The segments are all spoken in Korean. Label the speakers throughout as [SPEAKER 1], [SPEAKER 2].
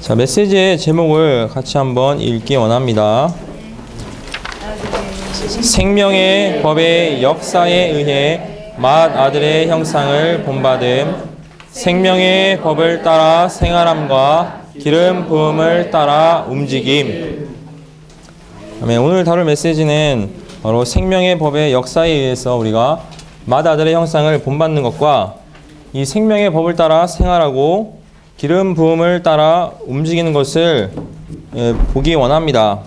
[SPEAKER 1] 자, 메시지의 제목을 같이 한번 읽기 원합니다. 생명의 법의 역사에 의해 맏아들의 형상을 본받음, 생명의 법을 따라 생활함과 기름 부음을 따라 움직임. 오늘 다룰 메시지는 바로 생명의 법의 역사에 의해서 우리가 맏아들의 형상을 본받는 것과 이 생명의 법을 따라 생활하고 기름 부음을 따라 움직이는 것을 보기 원합니다.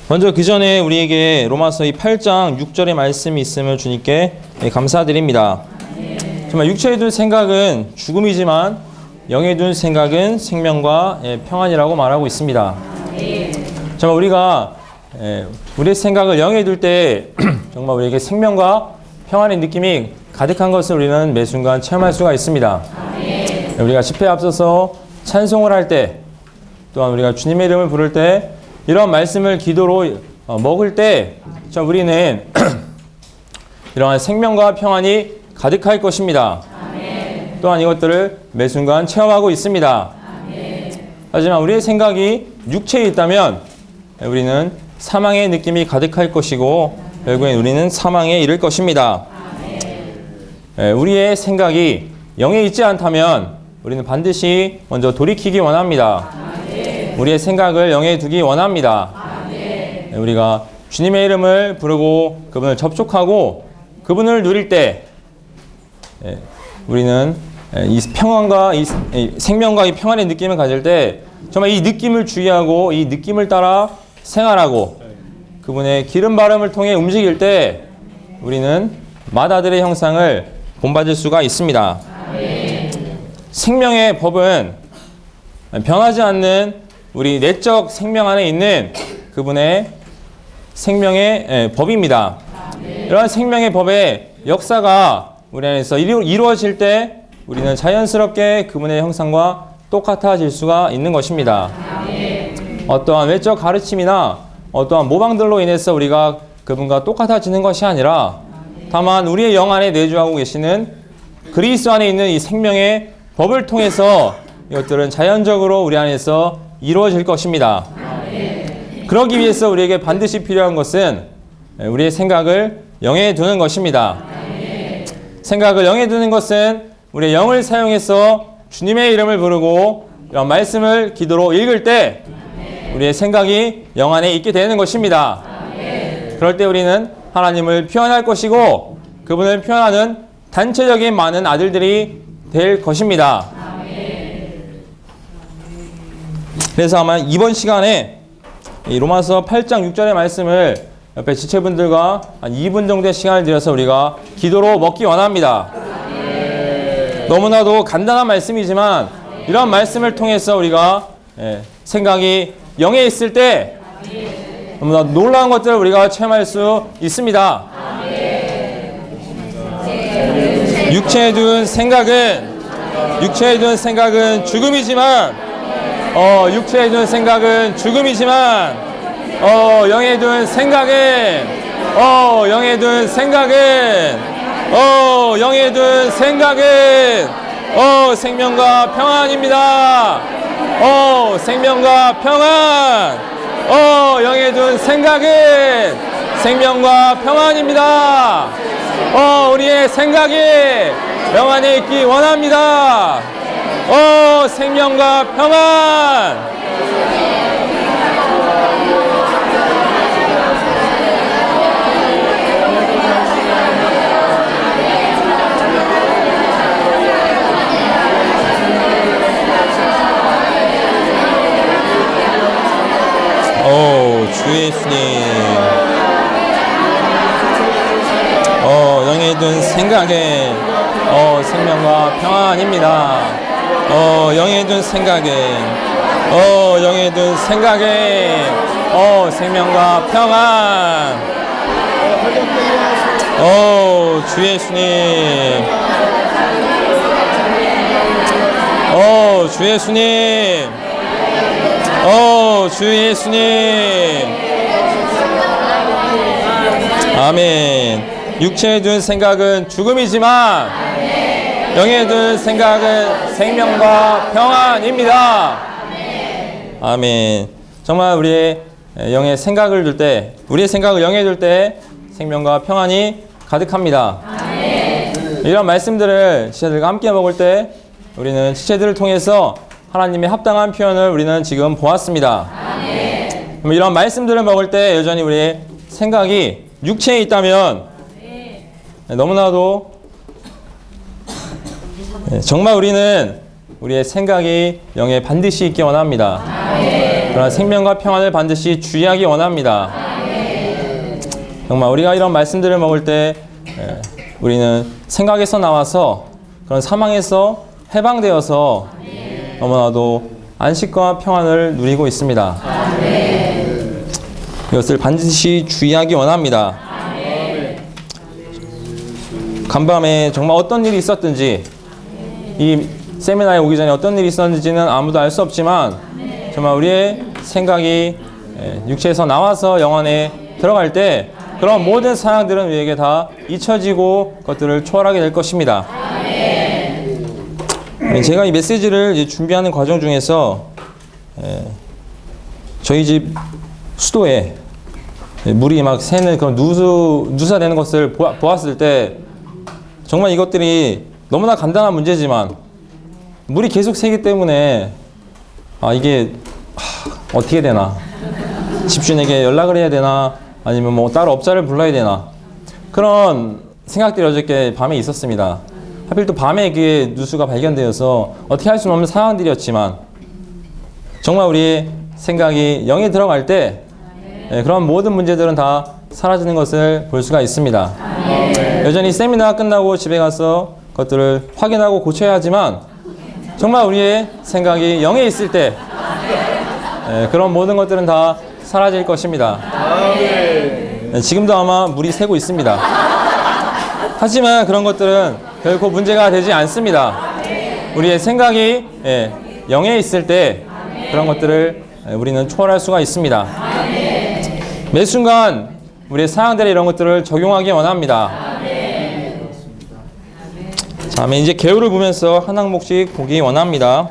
[SPEAKER 1] 먼저 그 전에 우리에게 로마서 이 8장 6절의 말씀이 있음을 주님께 감사드립니다. 정말 육체에 둔 생각은 죽음이지만 영에 둔 생각은 생명과 평안이라고 말하고 있습니다. 정말 우리가 우리의 생각을 영에 둘 때 정말 우리에게 생명과 평안의 느낌이 가득한 것을 우리는 매 순간 체험할 수가 있습니다. 우리가 집회에 앞서서 찬송을 할 때, 또한 우리가 주님의 이름을 부를 때, 이런 말씀을 기도로 먹을 때 우리는 이러한 생명과 평안이 가득할 것입니다. 또한 이것들을 매 순간 체험하고 있습니다. 하지만 우리의 생각이 육체에 있다면 우리는 사망의 느낌이 가득할 것이고 결국엔 우리는 사망에 이를 것입니다. 우리의 생각이 영에 있지 않다면 우리는 반드시 먼저 돌이키기 원합니다. 우리의 생각을 영에 두기 원합니다. 우리가 주님의 이름을 부르고 그분을 접촉하고 그분을 누릴 때 우리는 이 평안과 이 생명과 이 평안의 느낌을 가질 때 정말 이 느낌을 주의하고 이 느낌을 따라 생활하고 그분의 기름 바름을 통해 움직일 때 우리는 맏아들의 형상을 본받을 수가 있습니다. 생명의 법은 변하지 않는 우리 내적 생명 안에 있는 그분의 생명의 법입니다. 이러한 생명의 법의 역사가 우리 안에서 이루어질 때 우리는 자연스럽게 그분의 형상과 똑같아질 수가 있는 것입니다. 어떠한 외적 가르침이나 어떠한 모방들로 인해서 우리가 그분과 똑같아지는 것이 아니라 다만 우리의 영 안에 내주하고 계시는 그리스도 안에 있는 이 생명의 법을 통해서 이것들은 자연적으로 우리 안에서 이루어질 것입니다. 그러기 위해서 우리에게 반드시 필요한 것은 우리의 생각을 영에 두는 것입니다. 생각을 영에 두는 것은 우리의 영을 사용해서 주님의 이름을 부르고 이런 말씀을 기도로 읽을 때 우리의 생각이 영 안에 있게 되는 것입니다. 그럴 때 우리는 하나님을 표현할 것이고 그분을 표현하는 단체적인 많은 아들들이 될 것입니다. 그래서 아마 이번 시간에 이 로마서 8장 6절의 말씀을 옆에 지체분들과 한 2분 정도의 시간을 들여서 우리가 기도로 먹기 원합니다. 너무나도 간단한 말씀이지만 이런 말씀을 통해서 우리가 생각이 영에 있을 때 너무나 놀라운 것들을 우리가 체험할 수 있습니다. 육체에 둔 생각은 죽음이지만 육체에 둔 생각은 죽음이지만 영에 둔 생각은 생명과 평안입니다. 생명과 평안. 영에 둔 생각은 생명과 평안입니다. 우리의 생각이 영 안에 있기 원합니다. 생명과 평안. 주 예수님. 영에 둔 생각에 생명과 평안입니다. 영에 둔 생각에 생명과 평안. 주 예수님. 주 예수님. 주 예수님. 아멘. 육체에 둔 생각은 죽음이지만 영에 둔 생각은 생명과 평안입니다. 아멘. 정말 우리의 영의 생각을 둘 때, 우리의 생각을 영에 둘 때 생명과 평안이 가득합니다. 이런 말씀들을 지체들과 함께 먹을 때 우리는 지체들을 통해서 하나님의 합당한 표현을 우리는 지금 보았습니다. 이런 말씀들을 먹을 때 여전히 우리의 생각이 육체에 있다면 너무나도 정말 우리는 우리의 생각이 영에 반드시 있기 원합니다. 그러나 생명과 평안을 반드시 주의하기 원합니다. 정말 우리가 이런 말씀들을 먹을 때 우리는 생각에서 나와서 그런 사망에서 해방되어서 너무나도 안식과 평안을 누리고 있습니다. 이것을 반드시 주의하기 원합니다. 간밤에 정말 어떤 일이 있었든지 이 세미나에 오기 전에 어떤 일이 있었는지는 아무도 알 수 없지만 정말 우리의 생각이 육체에서 나와서 영 안에 들어갈 때 그런 모든 사항들은 우리에게 다 잊혀지고 그것들을 초월하게 될 것입니다. 제가 이 메시지를 이제 준비하는 과정 중에서 저희 집 수도에 물이 막 새는 그런 누수되는 것을 보았을 때 정말 이것들이 너무나 간단한 문제지만 물이 계속 새기 때문에 이게 어떻게 되나, 집주인에게 연락을 해야 되나, 아니면 뭐 따로 업자를 불러야 되나, 그런 생각들이 어저께 밤에 있었습니다. 하필 또 밤에 그게 누수가 발견되어서 어떻게 할 수는 없는 상황들이었지만 정말 우리의 생각이 영에 들어갈 때 그런 모든 문제들은 다 사라지는 것을 볼 수가 있습니다. 여전히 세미나가 끝나고 집에 가서 그것들을 확인하고 고쳐야 하지만 정말 우리의 생각이 영에 있을 때 그런 모든 것들은 다 사라질 것입니다. 지금도 아마 물이 새고 있습니다. 하지만 그런 것들은 결코 문제가 되지 않습니다. 우리의 생각이 영에 있을 때 그런 것들을 우리는 초월할 수가 있습니다. 매 순간 우리의 상황들에 이런 것들을 적용하기 원합니다. 자, 이제 개요를 보면서 한 항목씩 보기 원합니다.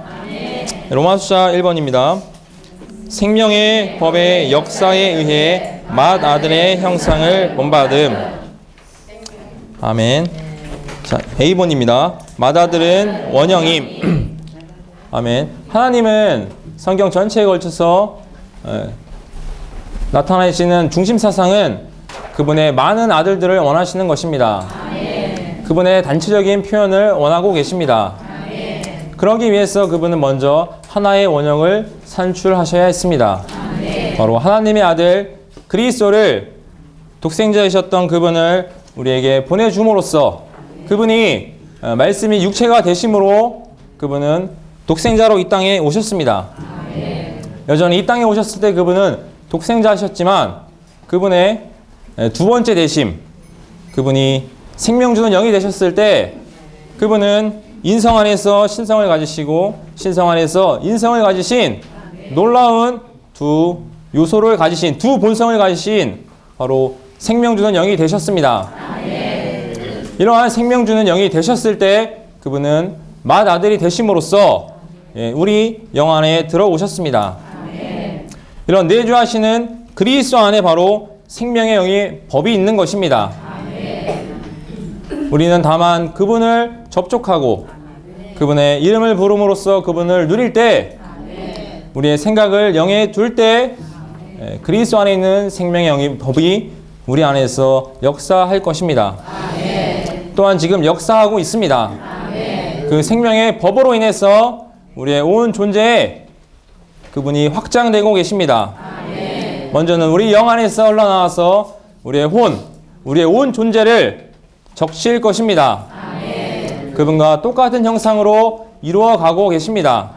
[SPEAKER 1] 로마서 1번입니다. 생명의 법의 역사에 의해 맏아들의 형상을 본받음. 아멘. 자, A번입니다. 맏아들은 원형임. 아멘. 하나님은 성경 전체에 걸쳐서 나타나시는 중심 사상은 그분의 많은 아들들을 원하시는 것입니다. 그분의 단체적인 표현을 원하고 계십니다. 그러기 위해서 그분은 먼저 하나의 원형을 산출하셔야 했습니다. 바로 하나님의 아들 그리스도를, 독생자이셨던 그분을 우리에게 보내줌으로써 그분이 말씀이 육체가 되심으로 그분은 독생자로 이 땅에 오셨습니다. 여전히 이 땅에 오셨을 때 그분은 독생자셨지만 그분의 두 번째 되심, 그분이 생명 주는 영이 되셨을 때 그분은 인성 안에서 신성을 가지시고 신성 안에서 인성을 가지신 놀라운 두 요소를 가지신, 두 본성을 가지신 바로 생명 주는 영이 되셨습니다. 이러한 생명 주는 영이 되셨을 때 그분은 맏아들이 되심으로써 우리 영 안에 들어오셨습니다. 이런 내주하시는 그리스도 안에 바로 생명의 영의 법이 있는 것입니다. 우리는 다만 그분을 접촉하고 그분의 이름을 부름으로써 그분을 누릴 때 우리의 생각을 영에 둘 때 그리스도 안에 있는 생명의 영의 법이 우리 안에서 역사할 것입니다. 또한 지금 역사하고 있습니다. 그 생명의 법으로 인해서 우리의 온 존재에 그분이 확장되고 계십니다. 먼저는 우리 영 안에서 흘러나와서 우리의 우리의 온 존재를 적실 것입니다. 그분과 똑같은 형상으로 이루어가고 계십니다.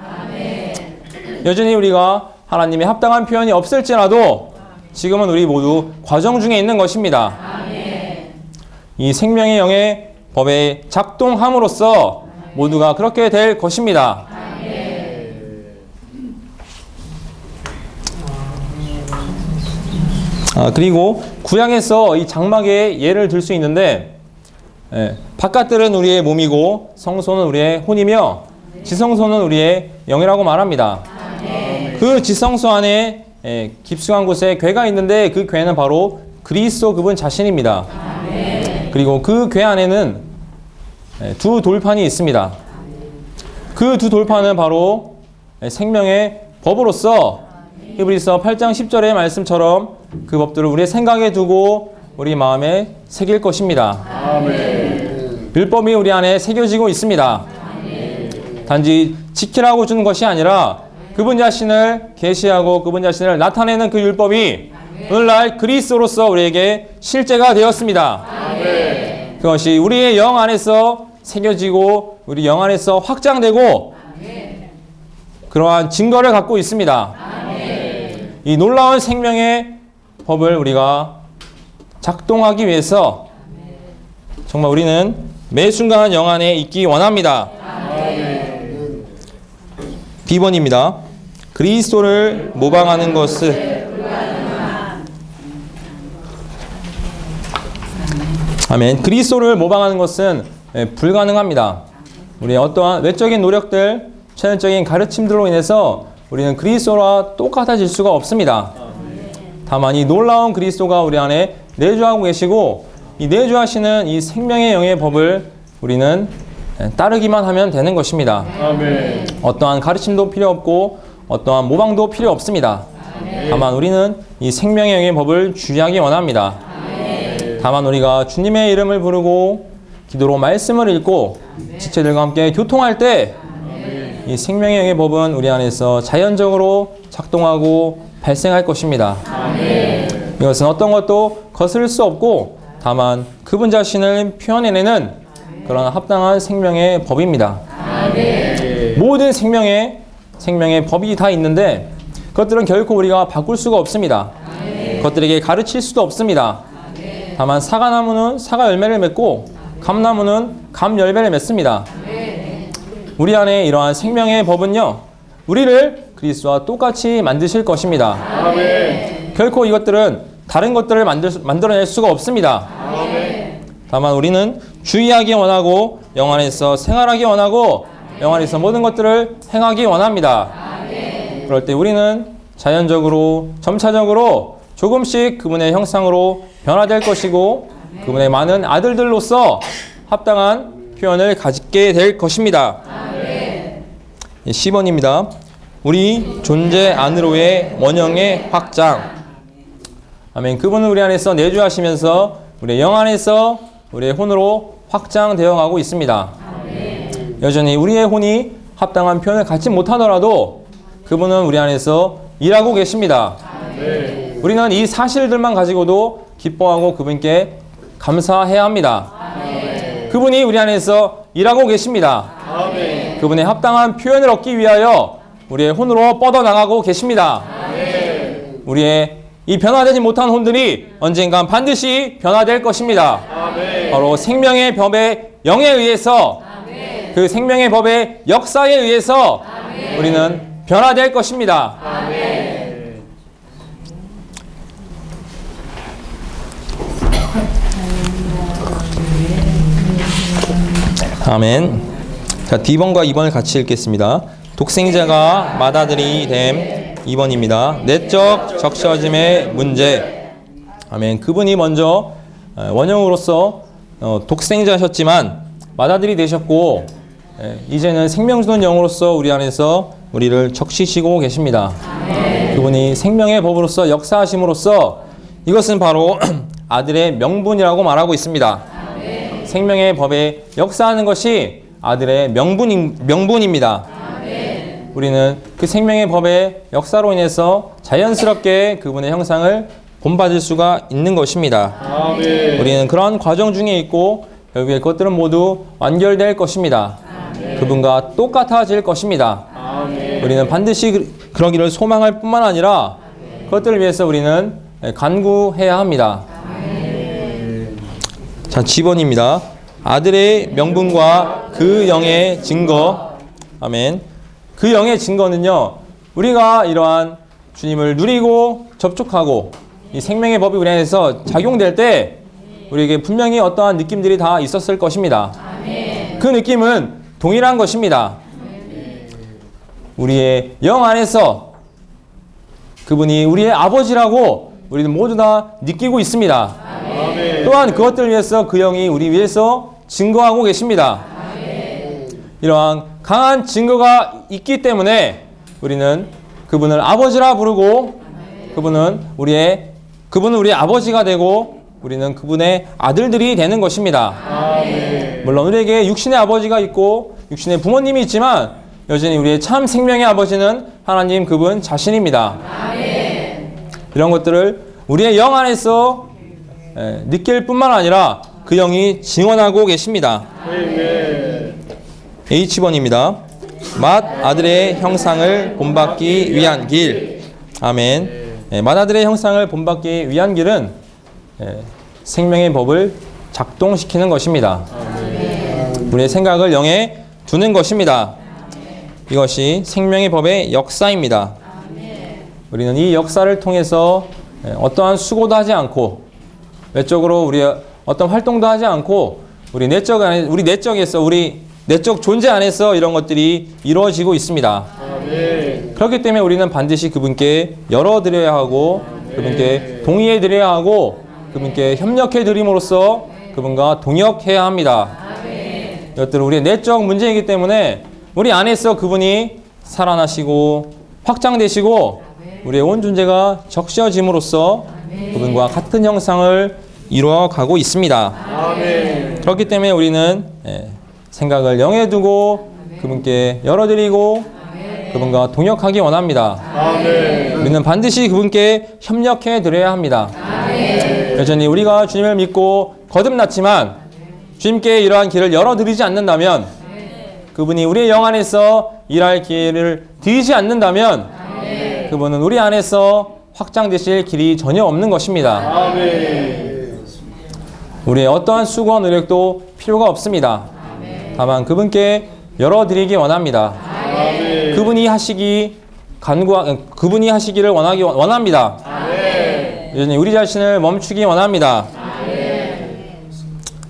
[SPEAKER 1] 여전히 우리가 하나님의 합당한 표현이 없을지라도 지금은 우리 모두 과정 중에 있는 것입니다. 이 생명의 영의 법에 작동함으로써 모두가 그렇게 될 것입니다. 그리고 구약에서 이 장막의 예를 들 수 있는데 바깥들은 우리의 몸이고 성소는 우리의 혼이며 지성소는 우리의 영이라고 말합니다. 그 지성소 안에 깊숙한 곳에 궤가 있는데 그 궤는 바로 그리스도 그분 자신입니다. 그리고 그 궤 안에는 두 돌판이 있습니다. 그 두 돌판은 바로 생명의 법으로서 히브리서 8장 10절의 말씀처럼 그 법들을 우리의 생각에 두고 우리 마음에 새길 것입니다. 율법이 우리 안에 새겨지고 있습니다. 단지 지키라고 주는 것이 아니라 그분 자신을 계시하고 그분 자신을 나타내는 그 율법이 오늘날 그리스도로서 우리에게 실제가 되었습니다. 그것이 우리의 영 안에서 새겨지고 우리 영 안에서 확장되고 그러한 증거를 갖고 있습니다. 이 놀라운 생명의 법을 우리가 작동하기 위해서 정말 우리는 매 순간 영 안에 있기 원합니다. B번입니다. 그리스도를 모방하는 것은 아멘. 그리스도를 모방하는 것은 불가능합니다. 우리의 어떠한 외적인 노력들, 체험적인 가르침들로 인해서 우리는 그리스도와 똑같아질 수가 없습니다. 다만 이 놀라운 그리스도가 우리 안에 내주하고 계시고 이 내주하시는 이 생명의 영의 법을 우리는 따르기만 하면 되는 것입니다. 아멘. 어떠한 가르침도 필요 없고 어떠한 모방도 필요 없습니다. 아멘. 다만 우리는 이 생명의 영의 법을 주의하기 원합니다. 아멘. 다만 우리가 주님의 이름을 부르고 기도로 말씀을 읽고 지체들과 함께 교통할 때 이 생명의 영의 법은 우리 안에서 자연적으로 작동하고 발생할 것입니다. 아멘. 이것은 어떤 것도 거스를 수 없고 다만 그분 자신을 표현해내는 그런 합당한 생명의 법입니다. 아멘. 모든 생명의 법이 다 있는데 그것들은 결코 우리가 바꿀 수가 없습니다. 아멘. 그것들에게 가르칠 수도 없습니다. 아멘. 다만 사과나무는 사과 열매를 맺고 감나무는 감 열매를 맺습니다. 아멘. 우리 안에 이러한 생명의 법은요, 우리를 그리스도와 똑같이 만드실 것입니다. 아멘. 결코 이것들은 다른 것들을 만들어낼 수가 없습니다. 아멘. 다만 우리는 주의하기 원하고 영 안에서 생활하기 원하고 영 안에서 모든 것들을 행하기 원합니다. 아멘. 그럴 때 우리는 자연적으로 점차적으로 조금씩 그분의 형상으로 변화될 것이고 그분의 많은 아들들로서 합당한 표현을 가지게 될 것입니다. 아멘. 10번입니다. 우리 존재 안으로의 원형의 확장. 아멘. 그분은 우리 안에서 내주하시면서 우리의 영 안에서 우리의 혼으로 확장되어 가고 있습니다. 아멘. 여전히 우리의 혼이 합당한 표현을 갖지 못하더라도 그분은 우리 안에서 일하고 계십니다. 아멘. 우리는 이 사실들만 가지고도 기뻐하고 그분께 감사해야 합니다. 아멘. 그분이 우리 안에서 일하고 계십니다. 아멘. 그분의 합당한 표현을 얻기 위하여 우리의 혼으로 뻗어나가고 계십니다. 아멘. 우리의 이 변화되지 못한 혼들이 언젠간 반드시 변화될 것입니다. 아멘. 바로 생명의 법의 영에 의해서 아멘. 그 생명의 법의 역사에 의해서 아멘. 우리는 변화될 것입니다. 아멘. 아멘. 자, D번과 2번을 같이 읽겠습니다. 독생자가 맏아들이 됨 2번입니다. 내적 적셔짐의 문제. 아멘. 그분이 먼저 원형으로서 독생자셨지만 맏아들이 되셨고 이제는 생명 주는 영으로서 우리 안에서 우리를 적시시고 계십니다. 아멘. 그분이 생명의 법으로서 역사하심으로써 이것은 바로 아들의 명분이라고 말하고 있습니다. 아멘. 생명의 법에 역사하는 것이 아들의 명분입니다. 아멘. 우리는 그 생명의 법의 역사로 인해서 자연스럽게 그분의 형상을 본받을 수가 있는 것입니다. 아멘. 우리는 그런 과정 중에 있고 결국에 그것들은 모두 완결될 것입니다. 아멘. 그분과 똑같아질 것입니다. 아멘. 우리는 반드시 그러기를 소망할 뿐만 아니라 아멘. 그것들을 위해서 우리는 간구해야 합니다. 아멘. 자, G번입니다. 아들의 명분과 그 영의 증거. 아멘. 그 영의 증거는요, 우리가 이러한 주님을 누리고 접촉하고 이 생명의 법이 우리 안에서 작용될 때 우리에게 분명히 어떠한 느낌들이 다 있었을 것입니다. 그 느낌은 동일한 것입니다. 우리의 영 안에서 그분이 우리의 아버지라고 우리는 모두 다 느끼고 있습니다. 또한 그것들을 위해서 그 영이 우리 위해서 증거하고 계십니다. 이러한 강한 증거가 있기 때문에 우리는 그분을 아버지라 부르고 그분은 우리의 아버지가 되고 우리는 그분의 아들들이 되는 것입니다. 물론 우리에게 육신의 아버지가 있고 육신의 부모님이 있지만 여전히 우리의 참 생명의 아버지는 하나님 그분 자신입니다. 이런 것들을 우리의 영 안에서 느낄 뿐만 아니라 그 영이 증언하고 계십니다. H번입니다. 맏아들의 형상을 본받기 위한 길. 아멘. 맏아들의 형상을 본받기 위한 길은 생명의 법을 작동시키는 것입니다. 우리의 생각을 영에 두는 것입니다. 이것이 생명의 법의 역사입니다. 우리는 이 역사를 통해서 어떠한 수고도 하지 않고 외적으로 우리 어떤 활동도 하지 않고 우리 내적 존재 안에서 이런 것들이 이루어지고 있습니다. 그렇기 때문에 우리는 반드시 그분께 열어드려야 하고 그분께 동의해 드려야 하고 그분께 협력해 드림으로써 그분과 동역해야 합니다. 이것들은 우리의 내적 문제이기 때문에 우리 안에서 그분이 살아나시고 확장되시고 우리의 온 존재가 적셔짐으로써 그분과 같은 형상을 이루어가고 있습니다. 그렇기 때문에 우리는 생각을 영에 두고 그분께 열어드리고 그분과 동역하기 원합니다. 우리는 반드시 그분께 협력해 드려야 합니다. 여전히 우리가 주님을 믿고 거듭났지만 주님께 이러한 길을 열어드리지 않는다면 그분이 우리의 영 안에서 일할 기회를 드리지 않는다면 그분은 우리 안에서 확장되실 길이 전혀 없는 것입니다. 우리의 어떠한 수고와 노력도 필요가 없습니다. 다만 그분께 열어드리기 원합니다. 그분이 하시기를 원합니다. 여전히 우리 자신을 멈추기 원합니다.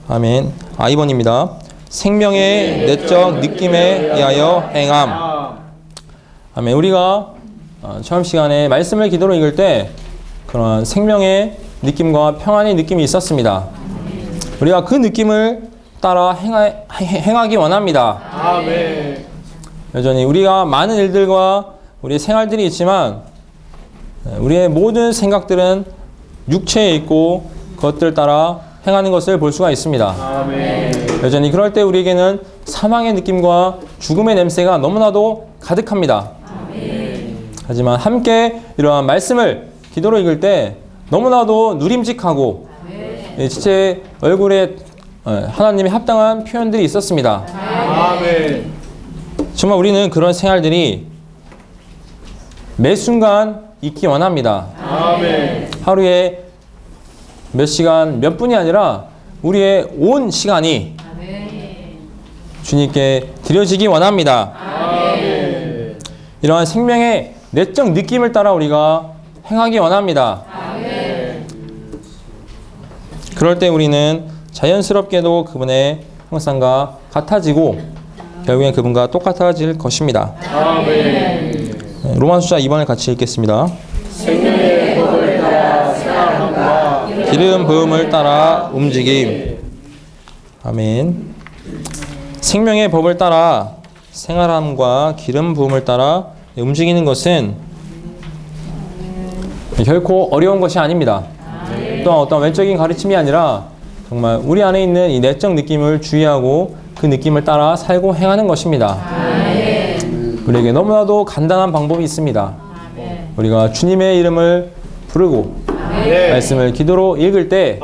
[SPEAKER 1] 아멘. I번입니다. 생명의 내적 느낌에 의하여 행함. 아멘. 우리가 처음 시간에 말씀을 기도로 읽을 때 그런 생명의 느낌과 평안의 느낌이 있었습니다. 우리가 그 느낌을 따라 행하기 원합니다. 여전히 우리가 많은 일들과 우리의 생활들이 있지만 우리의 모든 생각들은 육체에 있고 그것들 따라 행하는 것을 볼 수가 있습니다. 여전히 그럴 때 우리에게는 사망의 느낌과 죽음의 냄새가 너무나도 가득합니다. 하지만 함께 이러한 말씀을 기도로 읽을 때 너무나도 누림직하고 제 얼굴에 하나님의 합당한 표현들이 있었습니다. 정말 우리는 그런 생활들이 매 순간 있기 원합니다. 하루에 몇 시간, 몇 분이 아니라 우리의 온 시간이 주님께 드려지기 원합니다. 이러한 생명의 내적 느낌을 따라 우리가 행하기 원합니다. 그럴 때 우리는 자연스럽게도 그분의 형상과 같아지고 결국엔 그분과 똑같아질 것입니다. 로마서 2번을 같이 읽겠습니다.
[SPEAKER 2] 생명의 법을 따라 생활함과
[SPEAKER 1] 기름 부음을 따라 움직임. 아멘. 생명의 법을 따라 생활함과 기름 부음을 따라 움직이는 것은 결코 어려운 것이 아닙니다. 또한 어떤 외적인 가르침이 아니라 정말 우리 안에 있는 이 내적 느낌을 주의하고 그 느낌을 따라 살고 행하는 것입니다. 우리에게 너무나도 간단한 방법이 있습니다. 우리가 주님의 이름을 부르고 말씀을 기도로 읽을 때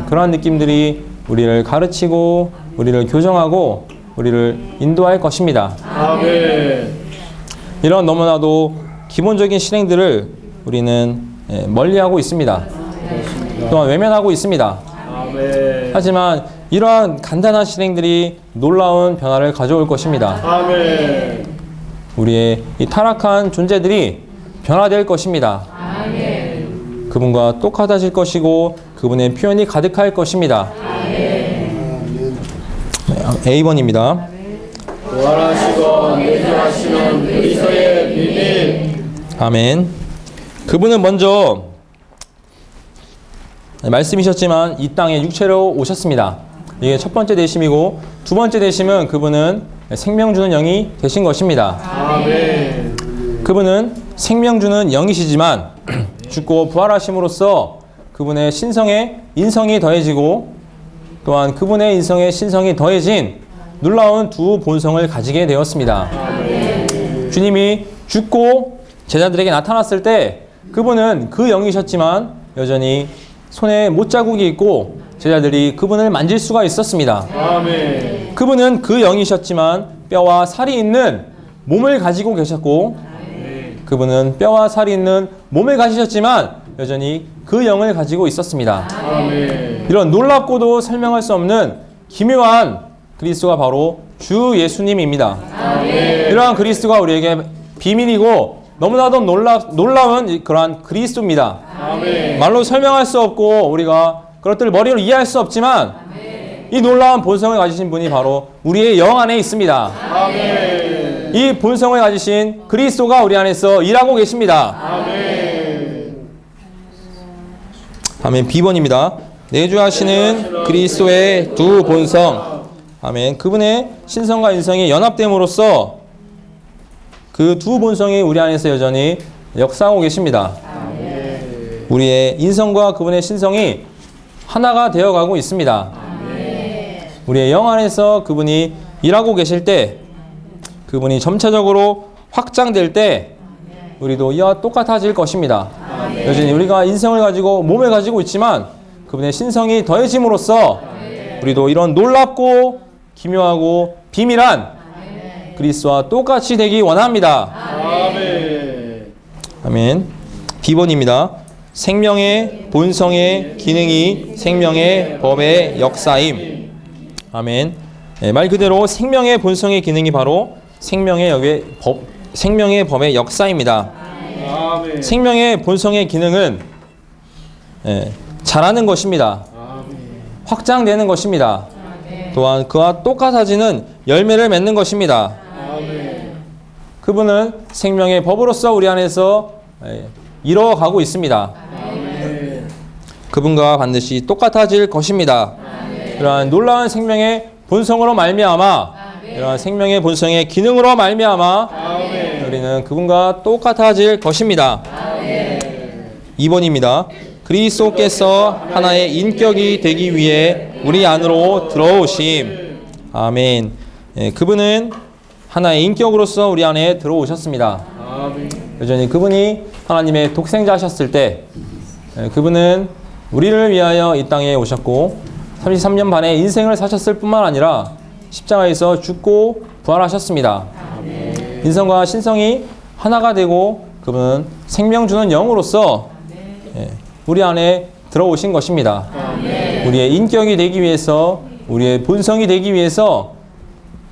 [SPEAKER 1] 그러한 느낌들이 우리를 가르치고 우리를 교정하고 우리를 인도할 것입니다. 이런 너무나도 기본적인 실행들을 우리는 멀리하고 있습니다. 또한 외면하고 있습니다. 하지만 이러한 간단한 실행들이 놀라운 변화를 가져올 것입니다. 우리의 이 타락한 존재들이 변화될 것입니다. 그분과 똑같아질 것이고 그분의 표현이 가득할 것입니다. A번입니다.
[SPEAKER 2] 부활하시고 내주하시는 그리스도의 비밀.
[SPEAKER 1] 아멘. 그분은 먼저 말씀이셨지만 이 땅에 육체로 오셨습니다. 이게 첫 번째 되심이고 두 번째 되심은 그분은 생명 주는 영이 되신 것입니다.
[SPEAKER 2] 아멘.
[SPEAKER 1] 그분은 생명 주는 영이시지만 죽고 부활하심으로써 그분의 신성에 인성이 더해지고 또한 그분의 인성에 신성이 더해진 놀라운 두 본성을 가지게 되었습니다. 주님이 죽고 제자들에게 나타났을 때 그분은 그 영이셨지만 여전히 손에 못자국이 있고 제자들이 그분을 만질 수가 있었습니다.
[SPEAKER 2] 아멘.
[SPEAKER 1] 그분은 그 영이셨지만 뼈와 살이 있는 몸을 가지고 계셨고 그분은 뼈와 살이 있는 몸을 가지셨지만 여전히 그 영을 가지고 있었습니다.
[SPEAKER 2] 아멘.
[SPEAKER 1] 이런 놀랍고도 설명할 수 없는 기묘한 그리스도가 바로 주 예수님입니다. 이러한 그리스도가 우리에게 비밀이고 너무나도 놀라운 그러한 그리스도입니다.
[SPEAKER 2] 아멘.
[SPEAKER 1] 말로 설명할 수 없고 우리가 그것들을 머리로 이해할 수 없지만 이 놀라운 본성을 가지신 분이 바로 우리의 영 안에 있습니다.
[SPEAKER 2] 아멘.
[SPEAKER 1] 이 본성을 가지신 그리스도가 우리 안에서 일하고 계십니다.
[SPEAKER 2] 아멘.
[SPEAKER 1] 아멘. B번입니다. 내주하시는 그리스도의 두 본성. 아멘. 그분의 신성과 인성이 연합됨으로써 그 두 본성이 우리 안에서 여전히 역사하고 계십니다. 우리의 인성과 그분의 신성이 하나가 되어가고 있습니다. 우리의 영 안에서 그분이 일하고 계실 때 그분이 점차적으로 확장될 때 우리도 이와 똑같아질 것입니다. 여전히 우리가 인성을 가지고 몸을 가지고 있지만 그분의 신성이 더해짐으로써 우리도 이런 놀랍고 기묘하고 비밀한 그리스도와 똑같이 되기 원합니다.
[SPEAKER 2] 아멘.
[SPEAKER 1] 아멘. B번입니다. 생명의 본성의 기능이 생명의 법의 역사임. 아멘. 말 그대로 생명의 본성의 기능이 바로 생명의 법의 역사입니다.
[SPEAKER 2] 아멘.
[SPEAKER 1] 생명의 본성의 기능은 자라는 것입니다. 확장되는 것입니다. 또한 그와 똑같아지는 열매를 맺는 것입니다. 그분은 생명의 법으로서 우리 안에서 이루어가고 있습니다. 그분과 반드시 똑같아질 것입니다. 이러한 놀라운 생명의 본성으로 말미암아 이러한 생명의 본성의 기능으로 말미암아 우리는 그분과 똑같아질 것입니다. 2번입니다. 그리스도께서 하나의 인격이 되기 위해 우리 안으로 들어오심. 아멘. 그분은 하나의 인격으로서 우리 안에 들어오셨습니다. 여전히 그분이 하나님의 독생자셨을 때 그분은 우리를 위하여 이 땅에 오셨고 33년 반의 인생을 사셨을 뿐만 아니라 십자가에서 죽고 부활하셨습니다. 인성과 신성이 하나가 되고 그분은 생명 주는 영으로서 우리 안에 들어오신 것입니다. 우리의 인격이 되기 위해서 우리의 본성이 되기 위해서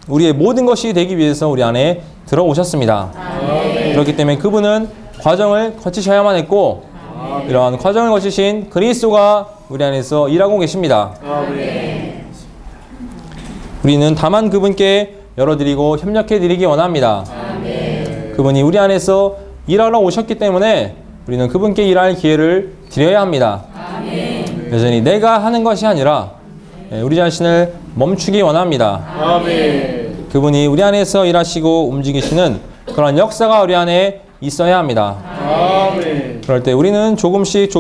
[SPEAKER 1] 우리의 모든 것이 되기 위해서 우리 안에 들어오셨습니다. 그렇기 때문에 그분은 과정을 거치셔야만 했고 이러한 과정을 거치신 그리스도가 우리 안에서 일하고 계십니다. 우리는 다만 그분께 열어드리고 협력해드리기 원합니다. 그분이 우리 안에서 일하러 오셨기 때문에 우리는 그분께 일할 기회를 드려야 합니다. 여전히 내가 하는 것이 아니라 우리 자신을 멈추기 원합니다.
[SPEAKER 2] 아멘.
[SPEAKER 1] 그분이 우리 안에서 일하시고 움직이시는 그런 역사가 우리 안에 있어야 합니다.
[SPEAKER 2] 아멘.
[SPEAKER 1] 그럴 때 우리는 조금씩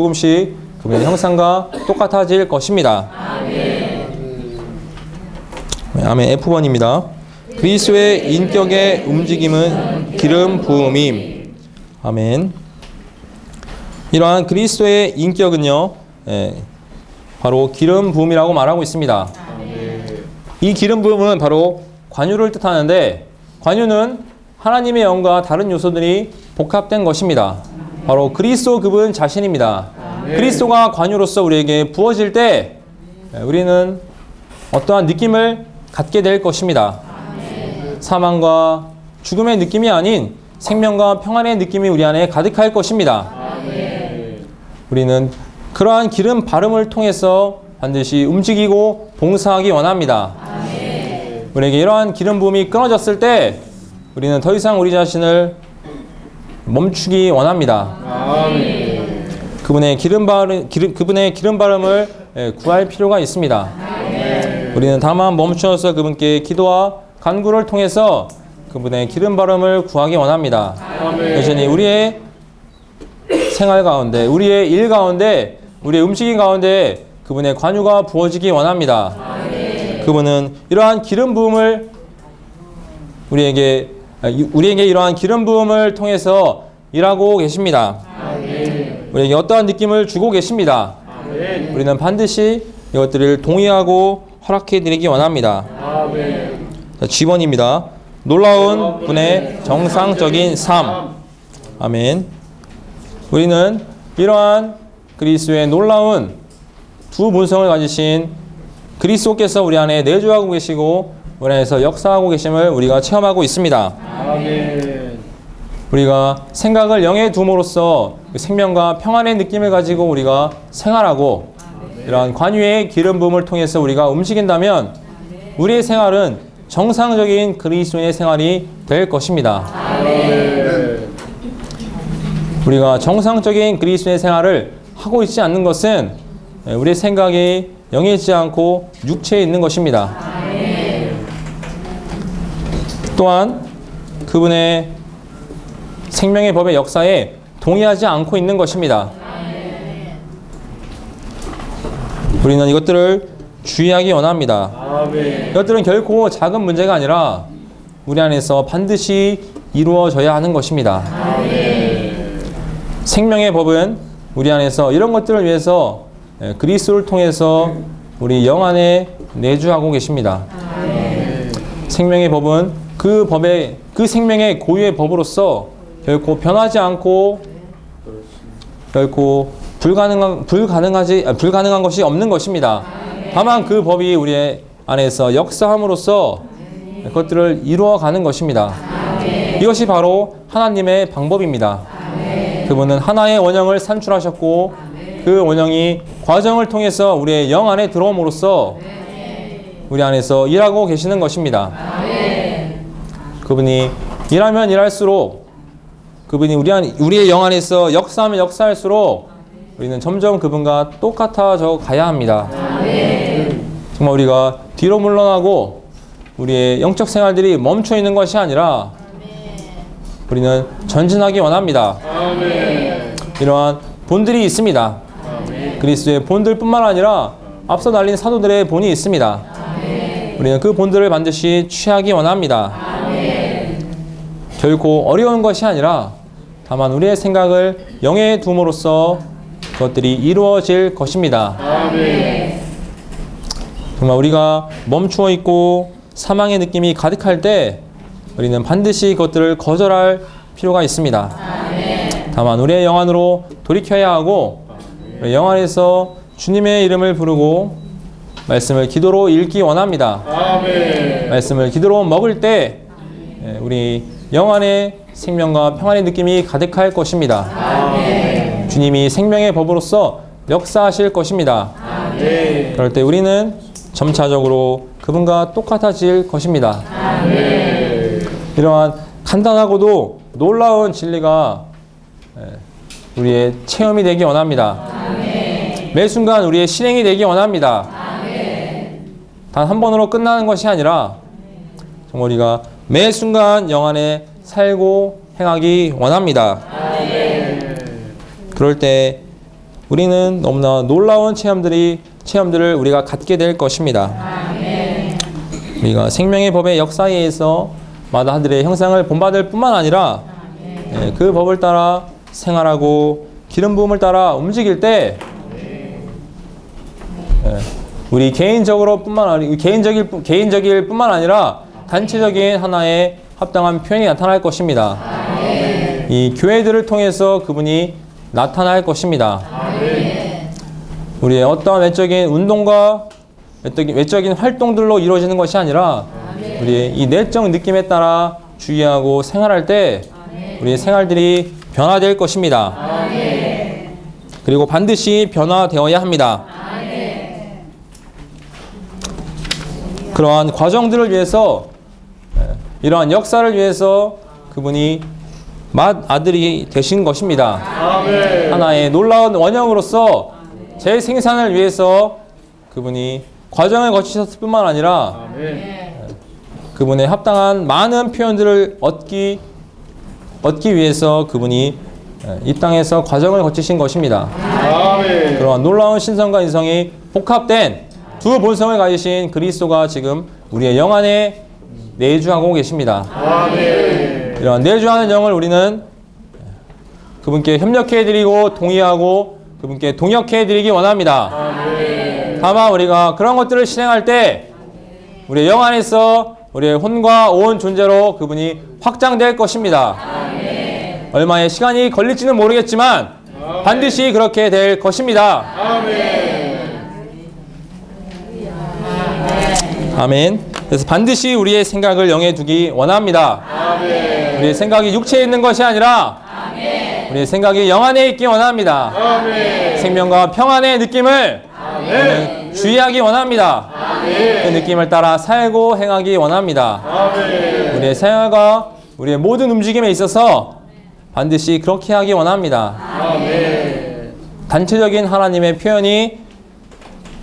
[SPEAKER 1] 그분의 형상과 똑같아질 것입니다. 아멘. F번입니다. 그리스도의 인격의 움직임은 기름 부음임. 아멘. 이러한 그리스도의 인격은요, 바로 기름 부음이라고 말하고 있습니다. 이 기름 부음은 바로 관유를 뜻하는데 관유는 하나님의 영과 다른 요소들이 복합된 것입니다. 바로 그리스도 그분 자신입니다. 그리스도가 관유로서 우리에게 부어질 때 우리는 어떠한 느낌을 갖게 될 것입니다. 사망과 죽음의 느낌이 아닌 생명과 평안의 느낌이 우리 안에 가득할 것입니다. 우리는 그러한 기름 바름을 통해서 반드시 움직이고 봉사하기 원합니다. 우리에게 이러한 기름 부음이 끊어졌을 때 우리는 더 이상 우리 자신을 멈추기 원합니다.
[SPEAKER 2] 아멘.
[SPEAKER 1] 그분의 기름 바름을 구할 필요가 있습니다. 우리는 다만 멈추어서 그분께 기도와 간구를 통해서 그분의 기름 바름을 구하기 원합니다. 여전히 우리의 생활 가운데, 우리의 일 가운데, 우리의 움직임 가운데 그분의 관유가 부어지기 원합니다. 그분은 이러한 기름 부음을 우리에게 이러한 기름 부음을 통해서 일하고 계십니다. 우리에게 어떠한 느낌을 주고 계십니다. 우리는 반드시 이것들을 동의하고 허락해 드리기 원합니다. 자, G번입니다. 놀라운 분의 정상적인 삶. 아멘. 우리는 이러한 그리스도의 놀라운 두 본성을 가지신 그리스도께서 우리 안에 내주하고 계시고 우리 안에서 역사하고 계심을 우리가 체험하고 있습니다.
[SPEAKER 2] 아멘.
[SPEAKER 1] 우리가 생각을 영에 둠으로써 생명과 평안의 느낌을 가지고 우리가 생활하고 이러한 관유의 기름 부음을 통해서 우리가 움직인다면 우리의 생활은 정상적인 그리스도인의 생활이 될 것입니다.
[SPEAKER 2] 아멘.
[SPEAKER 1] 우리가 정상적인 그리스도인의 생활을 하고 있지 않는 것은 우리의 생각이 영에 있지 않고 육체에 있는 것입니다. 또한 그분의 생명의 법의 역사에 동의하지 않고 있는 것입니다. 우리는 이것들을 주의하기 원합니다.
[SPEAKER 2] 아멘.
[SPEAKER 1] 이것들은 결코 작은 문제가 아니라 우리 안에서 반드시 이루어져야 하는 것입니다. 생명의 법은 우리 안에서 이런 것들을 위해서 그리스도를 통해서 우리 영 안에 내주하고 계십니다. 생명의 법은 그 생명의 고유의 법으로서 결코 변하지 않고 결코 불가능한 것이 없는 것입니다. 다만 그 법이 우리 안에서 역사함으로써 그것들을 이루어가는 것입니다. 이것이 바로 하나님의 방법입니다. 그분은 하나의 원형을 산출하셨고 그 원형이 과정을 통해서 우리의 영 안에 들어옴으로써 우리 안에서 일하고 계시는 것입니다. 그분이 일하면 일할수록 그분이 우리의 영 안에서 역사하면 역사할수록 우리는 점점 그분과 똑같아져 가야 합니다. 정말 우리가 뒤로 물러나고 우리의 영적 생활들이 멈춰 있는 것이 아니라 우리는 전진하기 원합니다. 이러한 본들이 있습니다. 그리스도의 본들뿐만 아니라 앞서 날린 사도들의 본이 있습니다. 우리는 그 본들을 반드시 취하기 원합니다. 결코 어려운 것이 아니라 다만 우리의 생각을 영에 둠으로써 그것들이 이루어질 것입니다. 정말 우리가 멈추어 있고 사망의 느낌이 가득할 때 우리는 반드시 그것들을 거절할 필요가 있습니다. 다만 우리의 영 안으로 돌이켜야 하고 영 안에서 주님의 이름을 부르고 말씀을 기도로 읽기 원합니다. 말씀을 기도로 먹을 때 우리 영 안에 생명과 평안의 느낌이 가득할 것입니다. 주님이 생명의 법으로서 역사하실 것입니다. 그럴 때 우리는 점차적으로 그분과 똑같아질 것입니다. 이러한 간단하고도 놀라운 진리가 우리의 체험이 되기 원합니다. 매 순간 우리의 실행이 되기 원합니다. 단 한 번으로 끝나는 것이 아니라 정말 우리가 매 순간 영 안에 살고 행하기 원합니다. 그럴 때 우리는 너무나 놀라운 체험들을 우리가 갖게 될 것입니다. 우리가 생명의 법의 역사에 의해서 마다 하늘의 형상을 본받을 뿐만 아니라 그 법을 따라 생활하고 기름 부음을 따라 움직일 때 우리 개인적일 뿐만 아니라 단체적인 하나의 합당한 표현이 나타날 것입니다. 이 교회들을 통해서 그분이 나타날 것입니다. 우리의 어떠한 외적인 운동과 외적인 활동들로 이루어지는 것이 아니라 우리의 이 내적 느낌에 따라 주의하고 생활할 때 우리의 생활들이 변화될 것입니다. 그리고 반드시 변화되어야 합니다. 그러한 과정들을 위해서, 이러한 역사를 위해서 그분이 맏아들이 되신 것입니다.
[SPEAKER 2] 아멘.
[SPEAKER 1] 하나의 놀라운 원형으로서 재생산을 위해서 그분이 과정을 거치셨을 뿐만 아니라
[SPEAKER 2] 아멘.
[SPEAKER 1] 그분의 합당한 많은 표현들을 얻기 위해서 그분이 이 땅에서 과정을 거치신 것입니다.
[SPEAKER 2] 아멘.
[SPEAKER 1] 그러한 놀라운 신성과 인성이 복합된 두 본성을 가지신 그리스도가 지금 우리의 영 안에 내주하고 계십니다.
[SPEAKER 2] 아멘.
[SPEAKER 1] 이런 내주하는 영을 우리는 그분께 협력해드리고 동의하고 그분께 동역해드리기 원합니다.
[SPEAKER 2] 아멘.
[SPEAKER 1] 다만 우리가 그런 것들을 실행할 때 우리의 영 안에서 우리의 혼과 온 존재로 그분이 확장될 것입니다. 얼마의 시간이 걸릴지는 모르겠지만 반드시 그렇게 될 것입니다. 아멘. 그래서 반드시 우리의 생각을 영에 두기 원합니다.
[SPEAKER 2] 아멘.
[SPEAKER 1] 우리의 생각이 육체에 있는 것이 아니라 우리의 생각이 영 안에 있기 원합니다.
[SPEAKER 2] 아멘.
[SPEAKER 1] 생명과 평안의 느낌을 우리는 주의하기 원합니다. 그 느낌을 따라 살고 행하기 원합니다.
[SPEAKER 2] 아멘.
[SPEAKER 1] 우리의 생활과 우리의 모든 움직임에 있어서 반드시 그렇게 하기 원합니다.
[SPEAKER 2] 아멘.
[SPEAKER 1] 단체적인 하나님의 표현이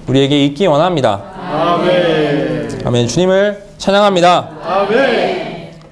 [SPEAKER 1] 우리에게 있기 원합니다.
[SPEAKER 2] 아멘.
[SPEAKER 1] 아멘. 주님을 찬양합니다.
[SPEAKER 2] 아멘.